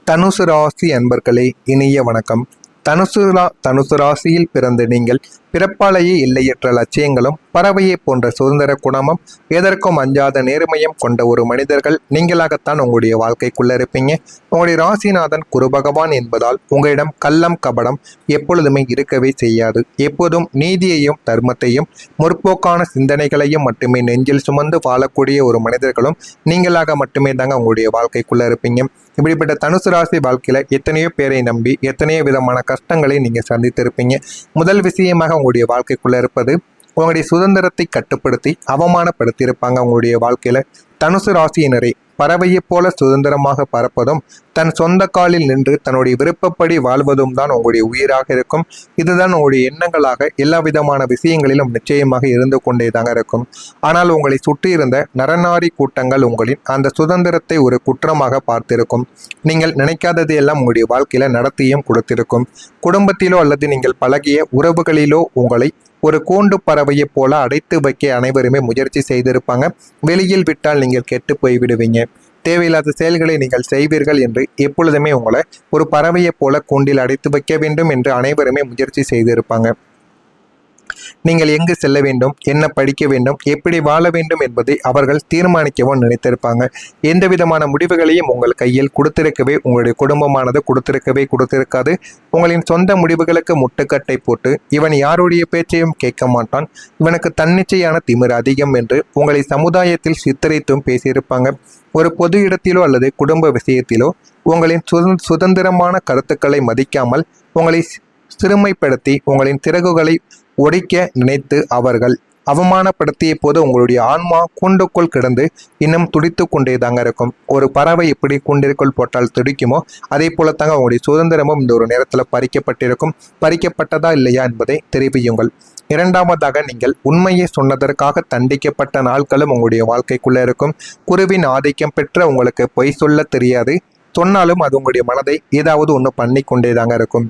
தனுசு ராசி அன்பர்களே, இனிய வணக்கம். தனுசு ராசியில் பிறந்த நீங்கள் பிறப்பாலேயே எல்லையற்ற லட்சியங்களும் பறவையை போன்ற சுதந்திர குணமும் எதற்கும் அஞ்சாத நேர்மையும் கொண்ட ஒரு மனிதர்கள் நீங்களாகத்தான் உங்களுடைய வாழ்க்கைக்குள்ள இருப்பீங்க. உங்களுடைய ராசிநாதன் குரு பகவான் என்பதால் உங்களிடம் கள்ளம் கபடம் எப்பொழுதுமே இருக்கவே செய்யாது. எப்போதும் நீதியையும் தர்மத்தையும் முற்போக்கான சிந்தனைகளையும் மட்டுமே நெஞ்சில் சுமந்து வாழக்கூடிய ஒரு மனிதர்களும் நீங்களாக மட்டுமே தாங்க உங்களுடைய வாழ்க்கைக்குள்ள இருப்பீங்க. இப்படிப்பட்ட தனுசு ராசி வாழ்க்கையில எத்தனையோ பேரை நம்பி எத்தனையோ விதமான கஷ்டங்களை நீங்க சந்தித்திருப்பீங்க. முதல் விஷயமாக உங்களுடைய வாழ்க்கைக்குள்ள இருப்பது உங்களுடைய சுதந்திரத்தை கட்டுப்படுத்தி அவமானப்படுத்தியிருப்பாங்க. உங்களுடைய வாழ்க்கையில தனுசு ராசியினரை பறவையை போல சுதந்திரமாக பறப்பதும் தன் சொந்த காலில் நின்று தன்னுடைய விருப்பப்படி வாழ்வதும் தான் உங்களுடைய உயிராக இருக்கும். இதுதான் உங்களுடைய எண்ணங்களாக எல்லா விதமான விஷயங்களிலும் நிச்சயமாக இருந்து கொண்டே தாங்க இருக்கும். ஆனால் உங்களை சுற்றி இருந்த நரநாரி கூட்டங்கள் உங்களின் அந்த சுதந்திரத்தை ஒரு குற்றமாக பார்த்திருக்கும். நீங்கள் நினைக்காதது எல்லாம் உங்களுடைய வாழ்க்கையில நடத்தியும் கொடுத்திருக்கும். குடும்பத்திலோ அல்லது நீங்கள் பழகிய உறவுகளிலோ உங்களை ஒரு கூண்டு பறவையை போல அடைத்து வைக்க அனைவருமே முயற்சி செய்திருப்பாங்க. வெளியில் விட்டால் நீங்கள் கெட்டு போய்விடுவீங்க, தேவையில்லாத செயல்களை நீங்கள் செய்வீர்கள் என்று எப்பொழுதுமே உங்களை ஒரு பறவையை போல கூண்டில் அடைத்து வைக்க வேண்டும் என்று அனைவருமே முயற்சி செய்திருப்பாங்க. நீங்கள் எங்கு செல்ல வேண்டும், என்ன படிக்க வேண்டும், எப்படி வாழ வேண்டும் என்பதை அவர்கள் தீர்மானிக்கவும் நினைத்திருப்பாங்க. எந்த விதமான முடிவுகளையும் உங்கள் கையில் கொடுத்திருக்கவே உங்களுடைய குடும்பமானது கொடுத்திருக்காது. உங்களின் சொந்த முடிவுகளுக்கு முட்டுக்கட்டை போட்டு இவன் யாருடைய பேச்சையும் கேட்க மாட்டான், இவனுக்கு தன்னிச்சையான திமிர் அதிகம் என்று உங்களை சமுதாயத்தில் சித்தரித்தும் பேசியிருப்பாங்க. ஒரு பொது இடத்திலோ அல்லது குடும்ப விஷயத்திலோ உங்களின் சுதந்திரமான கருத்துக்களை மதிக்காமல் உங்களை சிறுமைப்படுத்தி உங்களின் சிறகுகளை ஒடிக்க நினைத்து அவர்கள் அவமானப்படுத்திய போது உங்களுடைய ஆன்மா கூண்டுக்குள் கிடந்து இன்னும் துடித்து கொண்டே தாங்க இருக்கும். ஒரு பறவை எப்படி கூண்டிற்குள் போட்டால் துடிக்குமோ அதே போலத்தாங்க உங்களுடைய சுதந்திரமும் இந்த ஒரு நேரத்தில் பறிக்கப்பட்டிருக்கும். பறிக்கப்பட்டதா இல்லையா என்பதை தெரிவியுங்கள். இரண்டாவதாக, நீங்கள் உண்மையை சொன்னதற்காக தண்டிக்கப்பட்ட நாட்களும் உங்களுடைய வாழ்க்கைக்குள்ள இருக்கும். குருவின் ஆதிக்கம் பெற்ற உங்களுக்கு பொய் சொல்ல தெரியாது. சொன்னாலும் அது உங்களுடைய மனதை ஏதாவது ஒன்று பண்ணி கொண்டே தாங்க இருக்கும்.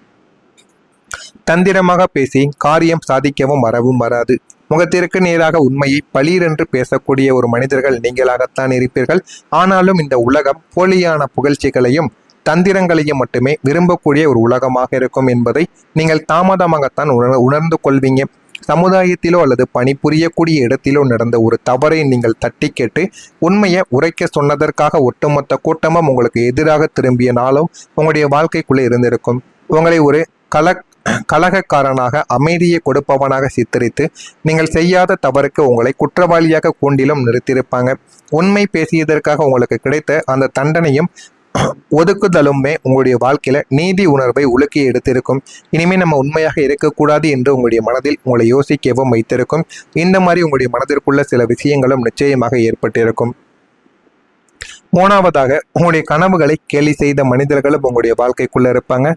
தந்திரமாக பேசி காரியம் சாதிக்கவும் வராது. முகத்திற்கு நேராக உண்மையை பளீரென்று பேசக்கூடிய ஒரு மனிதர்கள் நீங்களாகத்தான் இருப்பீர்கள். ஆனாலும் இந்த உலகம் போலியான புகழ்ச்சிகளையும் தந்திரங்களையும் மட்டுமே விரும்பக்கூடிய ஒரு உலகமாக இருக்கும் என்பதை நீங்கள் தாமதமாகத்தான் உணர்ந்து கொள்வீங்க. சமுதாயத்திலோ அல்லது பணிபுரியக்கூடிய இடத்திலோ நடந்த ஒரு தவறை நீங்கள் தட்டி கேட்டு உண்மையை உரைக்க சொன்னதற்காக ஒட்டுமொத்த கூட்டமும் உங்களுக்கு எதிராக திரும்பிய நாளும் உங்களுடைய வாழ்க்கைக்குள்ளே இருந்திருக்கும். உங்களை ஒரு கலகக்காரனாக அமைதியை கொடுப்பவனாக சித்தரித்து நீங்கள் செய்யாத தவறுக்கு உங்களை குற்றவாளியாக கூண்டிலும் நிறுத்தியிருப்பாங்க. உண்மை பேசியதற்காக உங்களுக்கு கிடைத்த அந்த தண்டனையும் ஒதுக்குதலுமே உங்களுடைய வாழ்க்கையில நீதி உணர்வை உலுக்கி எடுத்திருக்கும். இனிமே நம்ம உண்மையாக இருக்கக்கூடாது என்று உங்களுடைய மனதில் உங்களை யோசிக்கவும் வைத்திருக்கும். இந்த மாதிரி உங்களுடைய மனதிற்குள்ள சில விஷயங்களும் நிச்சயமாக ஏற்பட்டிருக்கும். மூணாவதாக, உங்களுடைய கனவுகளை கேலி செய்த மனிதர்களும் உங்களுடைய வாழ்க்கைக்குள்ள இருப்பாங்க.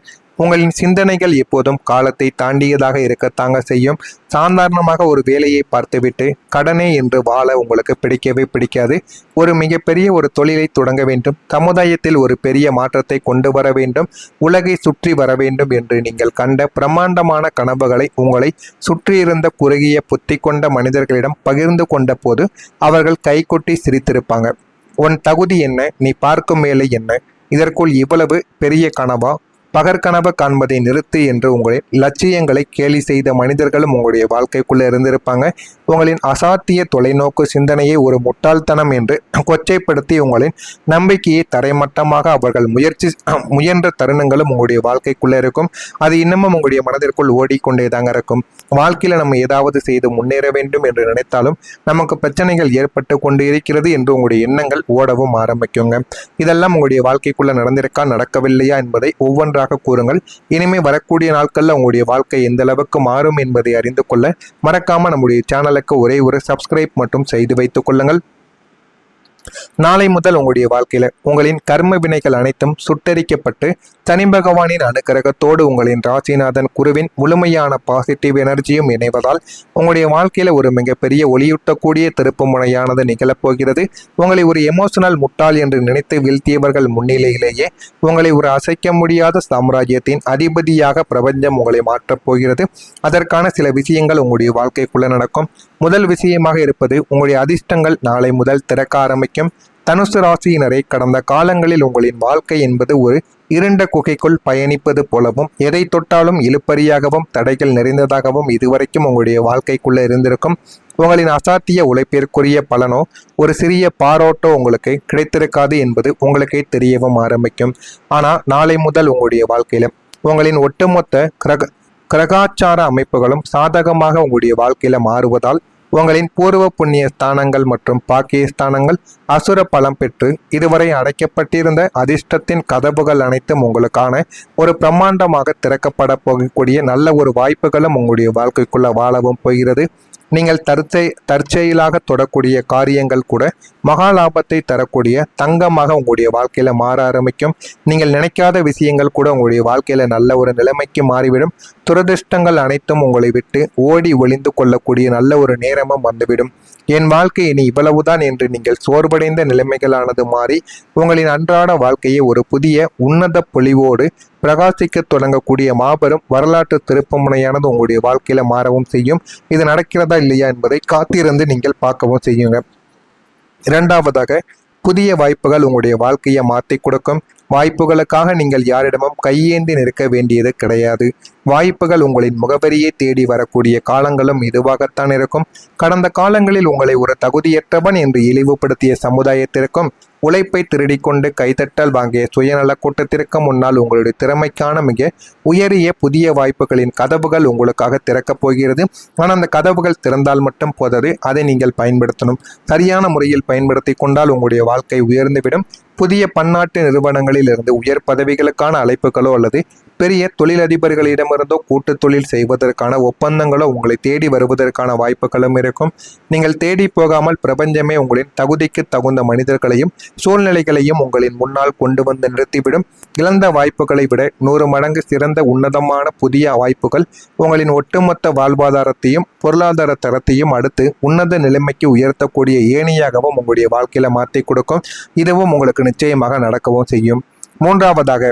உங்களின் சிந்தனைகள் எப்போதும் காலத்தை தாண்டியதாக இருக்கத்தாங்க செய்யும். சாதாரணமாக ஒரு வேலையை பார்த்துவிட்டு கடனே என்று வாழ உங்களுக்கு பிடிக்கவே பிடிக்காது. ஒரு மிகப்பெரிய ஒரு தொழிலை தொடங்க வேண்டும், சமுதாயத்தில் ஒரு பெரிய மாற்றத்தை கொண்டு வர வேண்டும், உலகை சுற்றி வர வேண்டும் என்று நீங்கள் கண்ட பிரம்மாண்டமான கனவுகளை உங்களை சுற்றியிருந்த குறுகிய புத்தி கொண்ட மனிதர்களிடம் பகிர்ந்து கொண்ட போது அவர்கள் கைகொட்டி சிரித்திருப்பாங்க. உன் தகுதி என்ன, நீ பார்க்கும் வேலை என்ன, இதற்குள் இவ்வளவு பெரிய கனவா, பகற்கனவு காண்பதை நிறுத்து என்று உங்களின் லட்சியங்களை கேலி செய்த மனிதர்களும் உங்களுடைய வாழ்க்கைக்குள்ள இருந்திருப்பாங்க. உங்களின் அசாத்திய தொலைநோக்கு சிந்தனையை ஒரு முட்டாள்தனம் என்று கொச்சைப்படுத்தி உங்களின் நம்பிக்கையை தரைமட்டமாக அவர்கள் முயன்ற தருணங்களும் உங்களுடைய வாழ்க்கைக்குள்ள இருக்கும். அது இன்னமும் உங்களுடைய மனதிற்குள் ஓடிக்கொண்டே தாங்க இருக்கும். வாழ்க்கையில நம்ம ஏதாவது செய்து முன்னேற வேண்டும் என்று நினைத்தாலும் நமக்கு பிரச்சனைகள் ஏற்பட்டு கொண்டு இருக்கிறது என்று உங்களுடைய எண்ணங்கள் ஓடவும் ஆரம்பிக்குங்க. இதெல்லாம் உங்களுடைய வாழ்க்கைக்குள்ள நடந்திருக்கா, நடக்கவில்லையா என்பதை ஒவ்வொன்றாக கூறுங்கள். இனிமே வரக்கூடிய நாட்கள்ல உங்களுடைய வாழ்க்கை எந்த அளவுக்கு மாறும் என்பதை அறிந்து கொள்ள மறக்காம நம்முடைய சேனலுக்கு ஒரே ஒரு சப்ஸ்கிரைப் மட்டும் செய்து வைத்துக் கொள்ளுங்கள். நாளை முதல் உங்களுடைய வாழ்க்கையில உங்களின் கர்ம வினைகள் அனைத்தும் சுட்டரிக்கப்பட்டு சனி பகவானின் அனுக்கிரகத்தோடு உங்களின் ராசிநாதன் குருவின் முழுமையான பாசிட்டிவ் எனர்ஜியும் இணைவதால் உங்களுடைய வாழ்க்கையில ஒரு மிகப்பெரிய ஒளியூட்டக்கூடிய திருப்பு முனையானது நிகழப்போகிறது. உங்களை ஒரு எமோஷனல் முட்டாள் என்று நினைத்து வீழ்த்தியவர்கள் முன்னிலையிலேயே உங்களை ஒரு அசைக்க முடியாத சாம்ராஜ்யத்தின் அதிபதியாக பிரபஞ்சம் உங்களை மாற்றப் போகிறது. அதற்கான சில விஷயங்கள் உங்களுடைய வாழ்க்கைக்குள்ள நடக்கும். முதல் விஷயமாக இருப்பது, உங்களுடைய அதிர்ஷ்டங்கள் நாளை முதல் திறக்க ஆரம்பிக்கும். தனுசு ராசியினரை கடந்த காலங்களில் உங்களின் வாழ்க்கை என்பது ஒரு இருண்ட குகைக்குள் பயணிப்பது போலவும் எதை தொட்டாலும் இழுப்பறியாகவும் தடைகள் நிறைந்ததாகவும் இதுவரைக்கும் உங்களுடைய வாழ்க்கைக்குள்ள இருந்திருக்கும். உங்களின் அசாத்திய உழைப்பிற்குரிய பலனோ ஒரு சிறிய பாராட்டோ உங்களுக்கு கிடைத்திருக்காது என்பது உங்களுக்கே தெரியவும் ஆரம்பிக்கும். ஆனால் நாளை முதல் உங்களுடைய வாழ்க்கையில உங்களின் ஒட்டுமொத்த கிரகாச்சார அமைப்புகளும் சாதகமாக உங்களுடைய வாழ்க்கையில மாறுவதால் உங்களின் பூர்வ புண்ணிய ஸ்தானங்கள் மற்றும் பாக்கிய ஸ்தானங்கள் அசுர பலம் பெற்று இதுவரை அடைக்கப்பட்டிருந்த அதிர்ஷ்டத்தின் கதவுகள் அனைத்தும் உங்களுக்கான ஒரு பிரம்மாண்டமாக திறக்கப்பட போகக்கூடிய நல்ல ஒரு வாய்ப்புகளும் உங்களுடைய வாழ்க்கைக்குள்ள வாழவும் போகிறது. நீங்கள் தற்செயலாக தொடக்கூடிய காரியங்கள் கூட மகா லாபத்தை தரக்கூடிய தங்கமாக உங்களுடைய வாழ்க்கையில மாற ஆரம்பிக்கும். நீங்கள் நினைக்காத விஷயங்கள் கூட உங்களுடைய வாழ்க்கையில நல்ல ஒரு நிலைமைக்கு மாறிவிடும். துரதிர்ஷ்டங்கள் அனைத்தும் உங்களை விட்டு ஓடி ஒளிந்து கொள்ளக்கூடிய நல்ல ஒரு நேரமும் வந்துவிடும். என் வாழ்க்கை இனி இவ்வளவுதான் என்று நீங்கள் சோர்வடைந்த நிலைமைகளானது மாறி உங்களின் அன்றாட வாழ்க்கையை ஒரு புதிய உன்னத பொலிவோடு பிரகாசிக்க தொடங்கக்கூடிய மாபெரும் வரலாற்று திருப்புமுனையானது உங்களுடைய வாழ்க்கையில மாறவும் செய்யும். இது நடக்கிறதா இல்லையா என்பதை காத்திருந்து நீங்கள் பார்க்கவும் செய்யுங்க. இரண்டாவதாக, புதிய வாய்ப்புகள் உங்களுடைய வாழ்க்கையை மாற்றி கொடுக்கும். வாய்ப்புகளுக்காக நீங்கள் யாரிடமும் கையேந்தி நிற்க வேண்டியது கிடையாது. வாய்ப்புகள் உங்களின் முகவரியை தேடி வரக்கூடிய காலங்களும் இதுவாகத்தான் இருக்கும். கடந்த காலங்களில் உங்களை ஒரு தகுதியற்றவன் என்று இழிவுபடுத்திய சமுதாயத்திற்கும் உழைப்பை திருடிக்கொண்டு கைதட்டல் வாங்கிய சுயநல கூட்டத்திற்கு முன்னால் உங்களுடைய திறமைக்கான மிக உயரிய புதிய வாய்ப்புகளின் கதவுகள் உங்களுக்காக திறக்கப் போகிறது. ஆனால் அந்த கதவுகள் திறந்தால் மட்டும் போதாது, அதை நீங்கள் பயன்படுத்தணும். சரியான முறையில் பயன்படுத்தி கொண்டால் உங்களுடைய வாழ்க்கை உயர்ந்துவிடும். புதிய பன்னாட்டு நிறுவனங்களில் இருந்து உயர் பதவிகளுக்கான அழைப்புகளோ அல்லது பெரிய தொழிலதிபர்களிடமிருந்தோ கூட்டு தொழில் செய்வதற்கான ஒப்பந்தங்களோ உங்களை தேடி வருவதற்கான வாய்ப்புகளும் இருக்கும். நீங்கள் தேடி போகாமல் பிரபஞ்சமே உங்களின் தகுதிக்கு தகுந்த மனிதர்களையும் சூழ்நிலைகளையும் உங்களின் முன்னால் கொண்டு வந்து நிறுத்திவிடும். இழந்த வாய்ப்புகளை விட 100 மடங்கு சிறந்த உன்னதமான புதிய வாய்ப்புகள் உங்களின் ஒட்டுமொத்த வாழ்வாதாரத்தையும் பொருளாதார தரத்தையும் அடுத்து உன்னத நிலைமைக்கு உயர்த்தக்கூடிய ஏணியாகவும் உங்களுடைய வாழ்க்கையில மாற்றி கொடுக்கும். இதுவும் உங்களுக்கு நிச்சயமாக நடக்கவும் செய்யும். மூன்றாவதாக,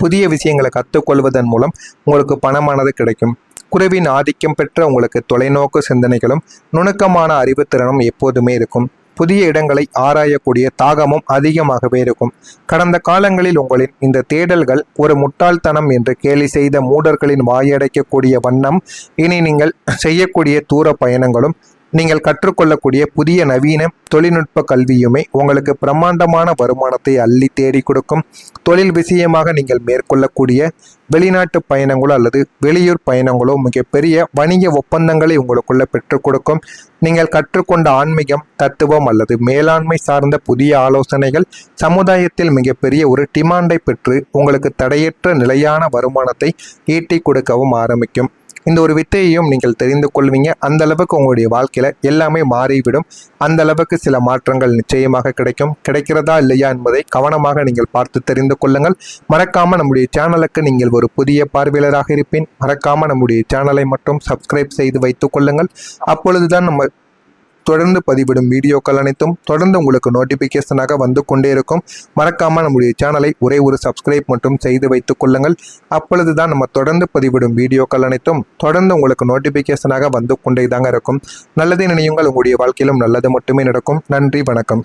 புதிய விஷயங்களை கற்றுக்கொள்வதன் மூலம் உங்களுக்கு பணமானது கிடைக்கும். குருவின் ஆதிக்கம் பெற்ற உங்களுக்கு தொலைநோக்கு சிந்தனைகளும் நுணுக்கமான அறிவுத்திறனும் எப்போதுமே இருக்கும். புதிய இடங்களை ஆராயக்கூடிய தாகமும் அதிகமாகவே இருக்கும். கடந்த காலங்களில் உங்களின் இந்த தேடல்கள் ஒரு முட்டாள்தனம் என்று கேலி செய்த மூடர்களின் வாயடைக்கக்கூடிய வண்ணம் இனி நீங்கள் செய்யக்கூடிய தூர பயணங்களும் நீங்கள் கற்றுக்கொள்ளக்கூடிய புதிய நவீன தொழில்நுட்ப கல்வியுமே உங்களுக்கு பிரம்மாண்டமான வருமானத்தை அள்ளி தேடி கொடுக்கும். தொழில் விஷயமாக நீங்கள் மேற்கொள்ளக்கூடிய வெளிநாட்டு பயணங்களோ அல்லது வெளியூர் பயணங்களோ மிகப்பெரிய வணிக ஒப்பந்தங்களை உங்களுக்குள்ள பெற்றுக் கொடுக்கும். நீங்கள் கற்றுக்கொண்ட ஆன்மீகம், தத்துவம் அல்லது மேலாண்மை சார்ந்த புதிய ஆலோசனைகள் சமுதாயத்தில் மிகப்பெரிய ஒரு டிமாண்டை பெற்று உங்களுக்கு தடையற்ற நிலையான வருமானத்தை ஈட்டி கொடுக்கவும் ஆரம்பிக்கும். இந்த ஒரு வித்தையையும் நீங்கள் தெரிந்து கொள்வீங்க. அந்த அளவுக்கு உங்களுடைய வாழ்க்கையில எல்லாமே மாறிவிடும். அந்த அளவுக்கு சில மாற்றங்கள் நிச்சயமாக கிடைக்கிறதா இல்லையா என்பதை கவனமாக நீங்கள் பார்த்து தெரிந்து கொள்ளுங்கள். மறக்காம நம்முடைய சேனலுக்கு நீங்கள் ஒரு புதிய பார்வையாளராக இருப்பேன். மறக்காம நம்முடைய சேனலை மட்டும் சப்ஸ்கிரைப் செய்து வைத்துக் கொள்ளுங்கள். அப்பொழுதுதான் நம்ம தொடர்ந்து பதிவிடும் வீடியோக்கள் அனைத்தும் தொடர்ந்து உங்களுக்கு நோட்டிபிகேஷனாக வந்து கொண்டே இருக்கும். மறக்காம நம்முடைய சேனலை ஒரே ஒரு சப்ஸ்கிரைப் மட்டும் செய்து வைத்துக் கொள்ளுங்கள். அப்பொழுதுதான் நம்ம தொடர்ந்து பதிவிடும் வீடியோக்கள் அனைத்தும் தொடர்ந்து உங்களுக்கு நோட்டிபிகேஷனாக வந்து கொண்டே தாங்க இருக்கும். நல்லதே நினையுங்கள், உங்களுடைய வாழ்க்கையிலும் நல்லது மட்டுமே நடக்கும். நன்றி, வணக்கம்.